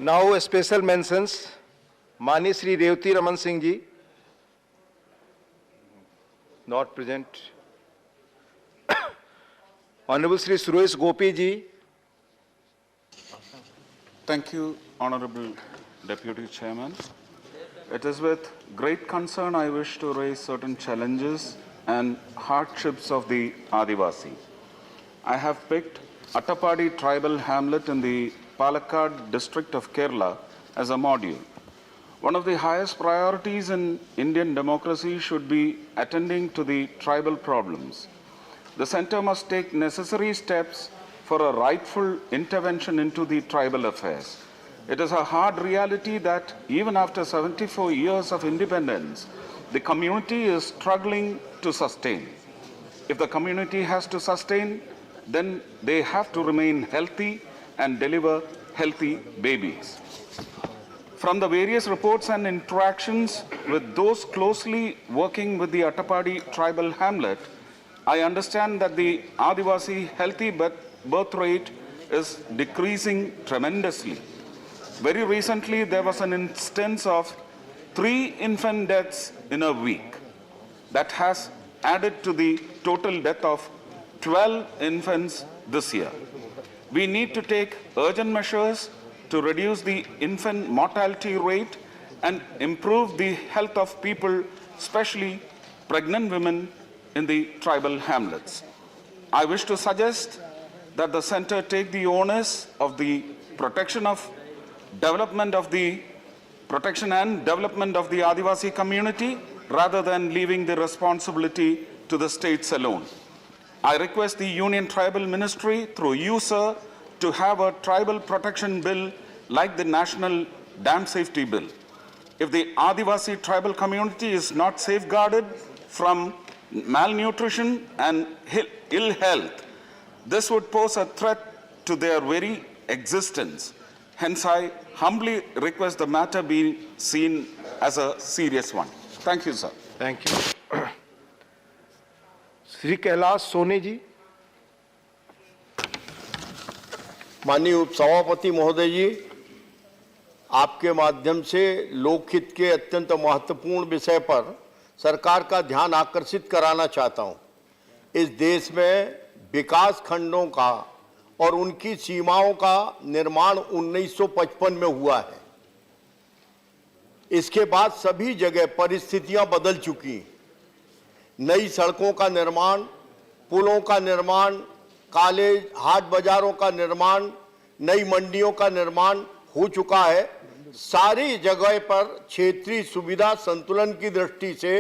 Now special mentions, Mani Sri Revati Raman Singh ji, not present. Honorable Sri Suresh Gopi ji. Thank you, Honorable Deputy Chairman. It is with great concern I wish to raise certain challenges and hardships of the Adivasi. I have picked Attapadi tribal hamlet in the Palakkad district of Kerala as a module. One of the highest priorities in Indian democracy should be attending to the tribal problems. The Centre must take necessary steps for a rightful intervention into the tribal affairs. It is a hard reality that even after 74 years of independence, the community is struggling to sustain. If the community has to sustain, then they have to remain healthy and deliver healthy babies. From the various reports and interactions with those closely working with the Attapadi tribal hamlet, I understand that the Adivasi healthy birth rate is decreasing tremendously. Very recently, there was an instance of 3 infant deaths in a week. That has added to the total death of 12 infants this year. We need to take urgent measures to reduce the infant mortality rate and improve the health of people, especially pregnant women in the tribal hamlets. I wish to suggest that the Centre take the onus of the protection and development of the Adivasi community rather than leaving the responsibility to the states alone. I request the Union Tribal Ministry through you, sir, to have a tribal protection bill like the National Dam Safety Bill. If the Adivasi tribal community is not safeguarded from malnutrition and ill health, this would pose a threat to their very existence. Hence, I humbly request the matter be seen as a serious one. Thank you, sir. Thank you. Sri Kailash Soni ji. माननीय उपसभापति महोदय जी, आपके माध्यम से लोकहित के अत्यंत महत्वपूर्ण विषय पर सरकार का ध्यान आकर्षित कराना चाहता हूं। इस देश में विकास खंडों का और उनकी सीमाओं का निर्माण 1955 में हुआ है। इसके बाद सभी जगह परिस्थितियां बदल चुकी हैं। नई सड़कों का निर्माण, पुलों का निर्माण, कॉलेज, हाट बाजारों का निर्माण, नई मंडियों का निर्माण हो चुका है। सारी जगह पर क्षेत्रीय सुविधा संतुलन की दृष्टि से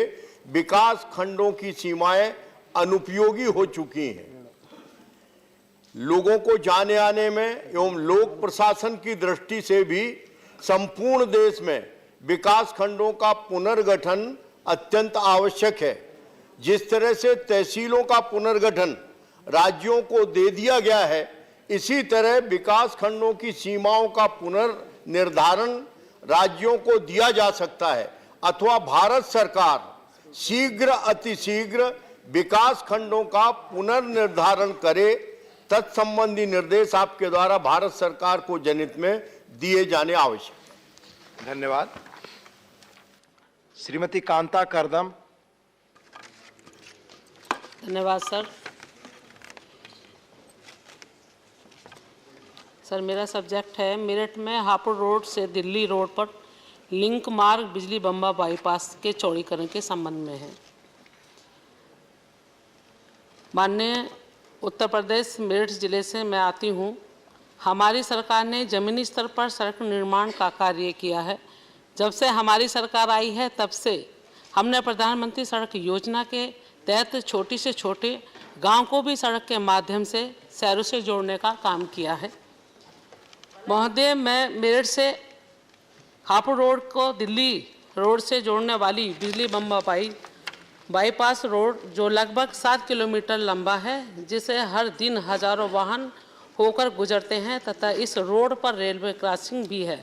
विकास खंडों की सीमाएं अनुपयोगी हो चुकी हैं। लोगों को जाने आने में एवं लोक प्रशासन की दृष्टि से भी संपूर्ण देश में विकास खंडों का पुनर्गठन अत्यंत आवश्यक है। जिस तरह से तहसीलों का पुनर्गठन राज्यों को दे दिया गया है, इसी तरह विकास खंडों की सीमाओं का पुनर्निर्धारण राज्यों को दिया जा सकता है अथवा भारत सरकार शीघ्र अतिशीघ्र विकास खंडों का पुनर्निर्धारण करे। तत्संबंधी निर्देश आपके द्वारा भारत सरकार को जनहित में दिए जाने आवश्यक। धन्यवाद। श्रीमती कांता करदम। धन्यवाद सर। सर, मेरा सब्जेक्ट है मेरठ में हापुड़ रोड से दिल्ली रोड पर लिंक मार्ग बिजली बम्बा बाईपास के चौड़ीकरण के संबंध में है। माननीय उत्तर प्रदेश मेरठ जिले से मैं आती हूँ। हमारी सरकार ने ज़मीनी स्तर पर सड़क निर्माण का कार्य किया है। जब से हमारी सरकार आई है तब से हमने प्रधानमंत्री सड़क योजना के तहत छोटी से छोटे गांव को भी सड़क के माध्यम से शहरों से जोड़ने का काम किया है। महोदय, मैं मेरठ से हापुड़ रोड को दिल्ली रोड से जोड़ने वाली बिजली बम्बा बाईपास रोड जो लगभग 7 किलोमीटर लंबा है, जिसे हर दिन हजारों वाहन होकर गुजरते हैं तथा इस रोड पर रेलवे क्रॉसिंग भी है,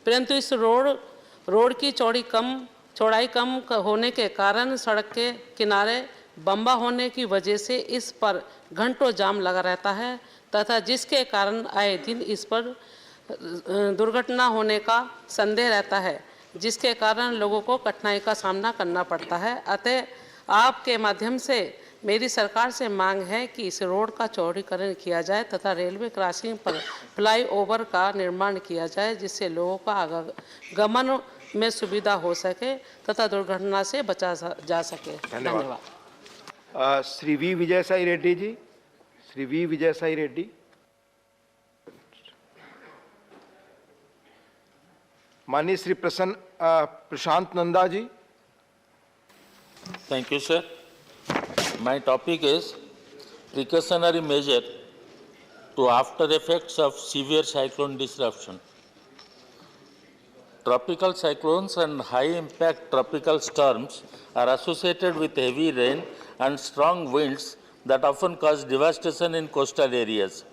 परंतु इस रोड की चौड़ाई कम होने के कारण सड़क के किनारे बम्बा होने की वजह से इस पर घंटों जाम लगा रहता है तथा जिसके कारण आए दिन इस पर दुर्घटना होने का संदेह रहता है, जिसके कारण लोगों को कठिनाई का सामना करना पड़ता है। अतः आपके माध्यम से मेरी सरकार से मांग है कि इस रोड का चौड़ीकरण किया जाए तथा रेलवे क्रॉसिंग पर फ्लाईओवर का निर्माण किया जाए, जिससे लोगों का आवागमन में सुविधा हो सके तथा दुर्घटना से बचा जा सके। धन्यवाद। Shri V Vijayasai Reddy ji, Shri V Vijayasai Reddy. माननीय श्री प्रशांत Nanda ji. Thank you, sir. My topic is precautionary measure to after effects of severe cyclone disruption. Tropical cyclones and high-impact tropical storms are associated with heavy rain and strong winds that often cause devastation in coastal areas.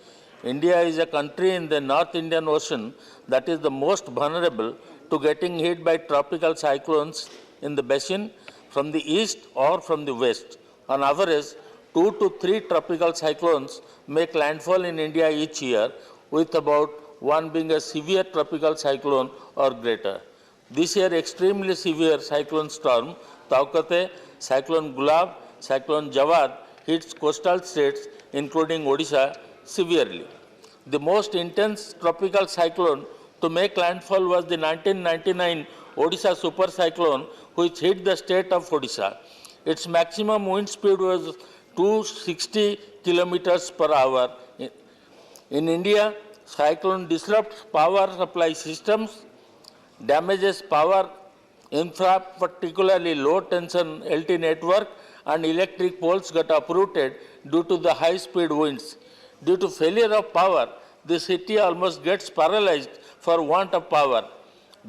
India is a country in the North Indian Ocean that is the most vulnerable to getting hit by tropical cyclones in the basin from the east or from the west. On average, 2 to 3 tropical cyclones make landfall in India each year, with about one being a severe tropical cyclone or greater. This year, extremely severe cyclone storm, Taukate, Cyclone Gulab, Cyclone Jawad, hits coastal states including Odisha severely. The most intense tropical cyclone to make landfall was the 1999 Odisha super cyclone, which hit the state of Odisha. Its maximum wind speed was 260 kilometers per hour. In India, cyclone disrupts power supply systems, damages power infra, particularly low tension LT network, and electric poles got uprooted due to the high speed winds. Due to failure of power, the city almost gets paralyzed for want of power.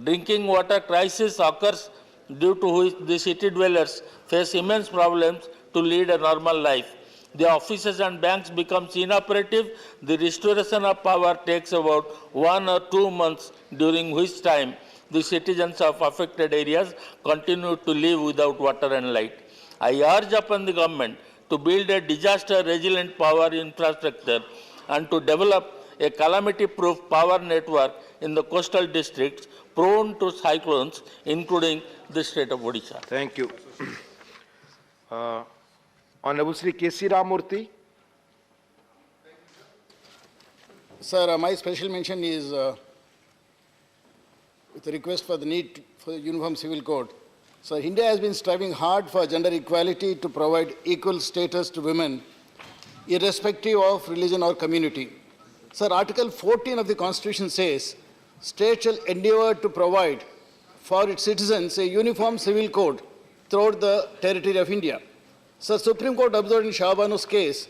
Drinking water crisis occurs, due to which the city dwellers face immense problems to lead a normal life. The offices and banks become inoperative. The restoration of power takes about 1 or 2 months, during which time the citizens of affected areas continue to live without water and light. I urge upon the government to build a disaster-resilient power infrastructure and to develop a calamity-proof power network in the coastal districts prone to cyclones, including the state of Odisha. Thank you. Honorable Shri K.C. Ramurthy. Sir, my special mention is with a request for the need for the Uniform Civil Code. So India has been striving hard for gender equality to provide equal status to women, irrespective of religion or community. Sir, Article 14 of the Constitution says, states shall endeavor to provide for its citizens a uniform civil code throughout the territory of India. Sir, Supreme Court observed in Shahbanu's case,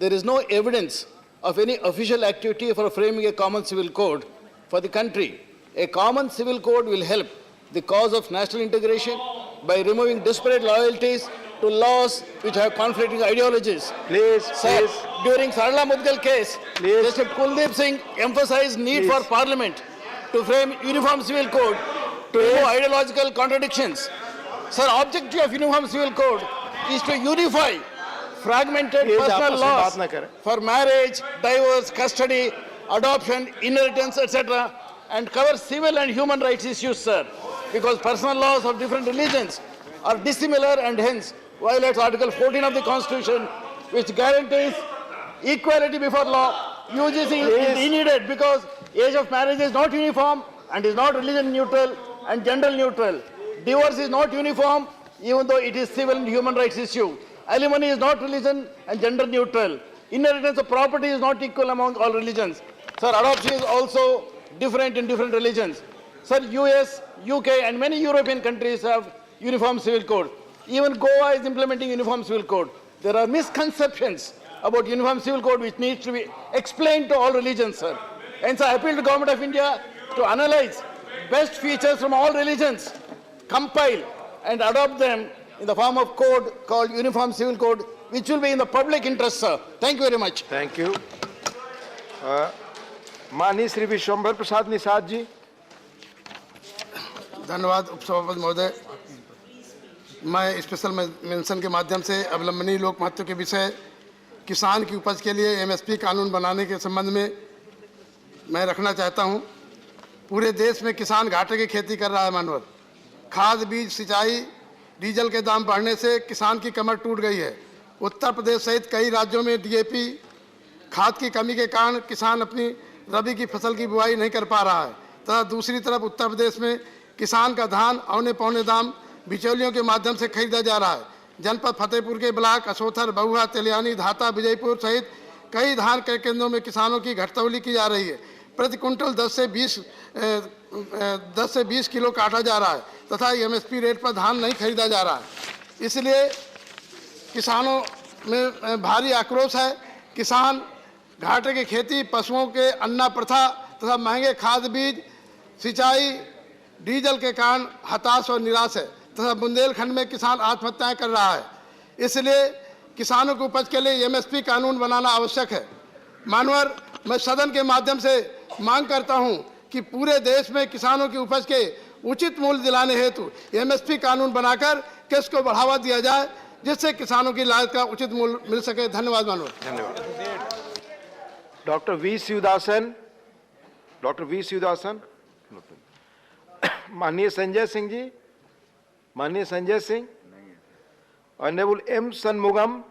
there is no evidence of any official activity for framing a common civil code for the country. A common civil code will help the cause of national integration by removing disparate loyalties to laws which have conflicting ideologies. Please, Sir, please. during Sarla Mudgal case, Please. Justice Kuldeep Singh emphasized need for Please. Parliament to frame uniform civil code to remove ideological contradictions. Sir, objective of uniform civil code is to unify fragmented Please, personal आपस में laws बात ना करें। for marriage, divorce, custody, adoption, inheritance, etc., and cover civil and human rights issues, sir, because personal laws of different religions are dissimilar and hence violates Article 14 of the Constitution, which guarantees equality before law. UGC is needed because age of marriage is not uniform and is not religion neutral and gender neutral. Divorce is not uniform even though it is civil and human rights issue. Alimony is not religion and gender neutral. Inheritance of property is not equal among all religions. Sir, adoption is also different in different religions. Sir, US, UK and many European countries have uniform civil code. Even Goa is implementing uniform civil code. There are misconceptions about uniform civil code which needs to be explained to all religions, sir. Hence, I appeal to Government of India to analyze best features from all religions, compile and adopt them in the form of code called Uniform Civil Code, which will be in the public interest, sir. Thank you very much. Thank you. माननीय श्री विश्वम्भर प्रसाद निषाद जी। धन्यवाद उपसभापति महोदय। मैं special mention के माध्यम से अवलंबनीय लोक महत्व के विषय किसान की उपज के लिए एमएसपी कानून बनाने के संबंध में मैं रखना चाहता हूं। पूरे देश में किसान घाटे की खेती कर रहा है मानवर। खाद बीज सिंचाई डीजल के दाम बढ़ने से किसान की कमर टूट गई है। उत्तर प्रदेश सहित कई राज्यों में डीएपी खाद की कमी के कारण किसान अपनी रबी की फसल की बुआई नहीं कर पा रहा है तथा दूसरी तरफ उत्तर प्रदेश में किसान का धान औने पौने दाम बिचौलियों के माध्यम से खरीदा जा रहा है। जनपद फतेहपुर के ब्लॉक असोथर, बहुआ, तेलियानी, धाता, विजयपुर सहित कई धान क्रय केंद्रों में किसानों की घटतौली की जा रही है। प्रति कुंटल 10 से 20 किलो काटा जा रहा है तथा एमएसपी रेट पर धान नहीं खरीदा जा रहा है। इसलिए किसानों में भारी आक्रोश है। किसान घाटे की खेती, पशुओं के अन्ना प्रथा तथा महंगे खाद बीज सिंचाई डीजल के कारण हताश और निराश है तथा बुंदेलखंड में किसान आत्महत्याएं कर रहा है। इसलिए किसानों की उपज के लिए एमएसपी कानून बनाना आवश्यक है। मानवर, मैं सदन के माध्यम से मांग करता हूं कि पूरे देश में किसानों की उपज के उचित मूल्य दिलाने हेतु एमएसपी कानून बनाकर कृषि को बढ़ावा दिया जाए जिससे किसानों की लागत का उचित मूल्य मिल सके। धन्यवाद मानवर। धन्यवाद। Doctor V Sivadasan, doctor V Sivadasan, माननीय संजय सिंह जी, माननीय Sanjay Singh, honourable M Shanmugam.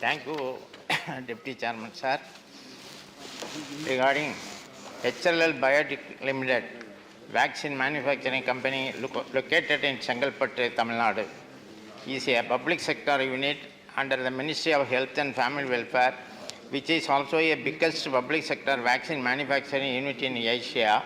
Thank you, Deputy Chairman, sir. Regarding HLL Biotech Limited, vaccine manufacturing company located in Chengalpattu, Tamil Nadu, is a public sector unit under the Ministry of Health and Family Welfare, which is also a biggest public sector vaccine manufacturing unit in Asia.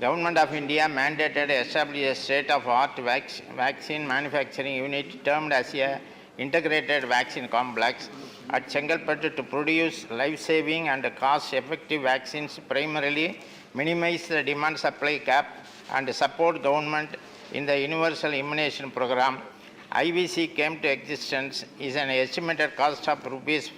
Government of India mandated establish a state-of-art vaccine manufacturing unit termed as a integrated vaccine complex at Chengalpattu to produce life-saving and cost-effective vaccines, primarily minimize the demand-supply gap and support government in the universal immunization program. IVC came to existence is an estimated cost of rupees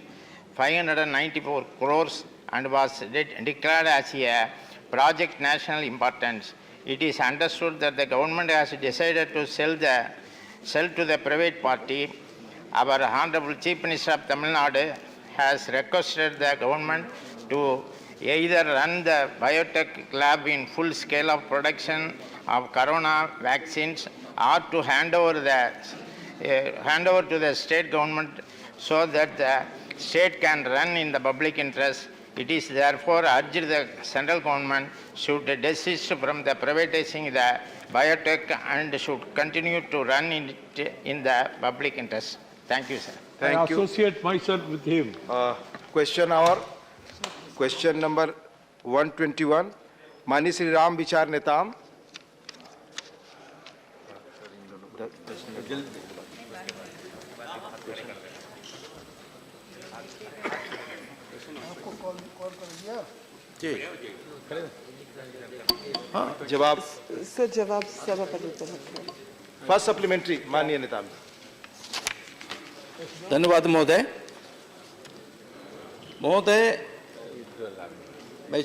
594 crores and was declared as a project national importance. It is understood that the government has decided to sell to the private party. Our Honorable Chief Minister of Tamil Nadu has requested the government to either run the biotech lab in full scale of production of corona vaccines or to hand over to the state government so that the state can run in the public interest. It is therefore urged the central government should desist from the privatizing the biotech and should continue to run it in the public interest. Thank you, sir. Thank you. Associate myself with him. Question hour. Question number 121. माननीय श्री राम विचार नेताम। जवाब sir, जवाब सभापति को first supplementary माननीय नेताम। धन्यवाद महोदय। मैं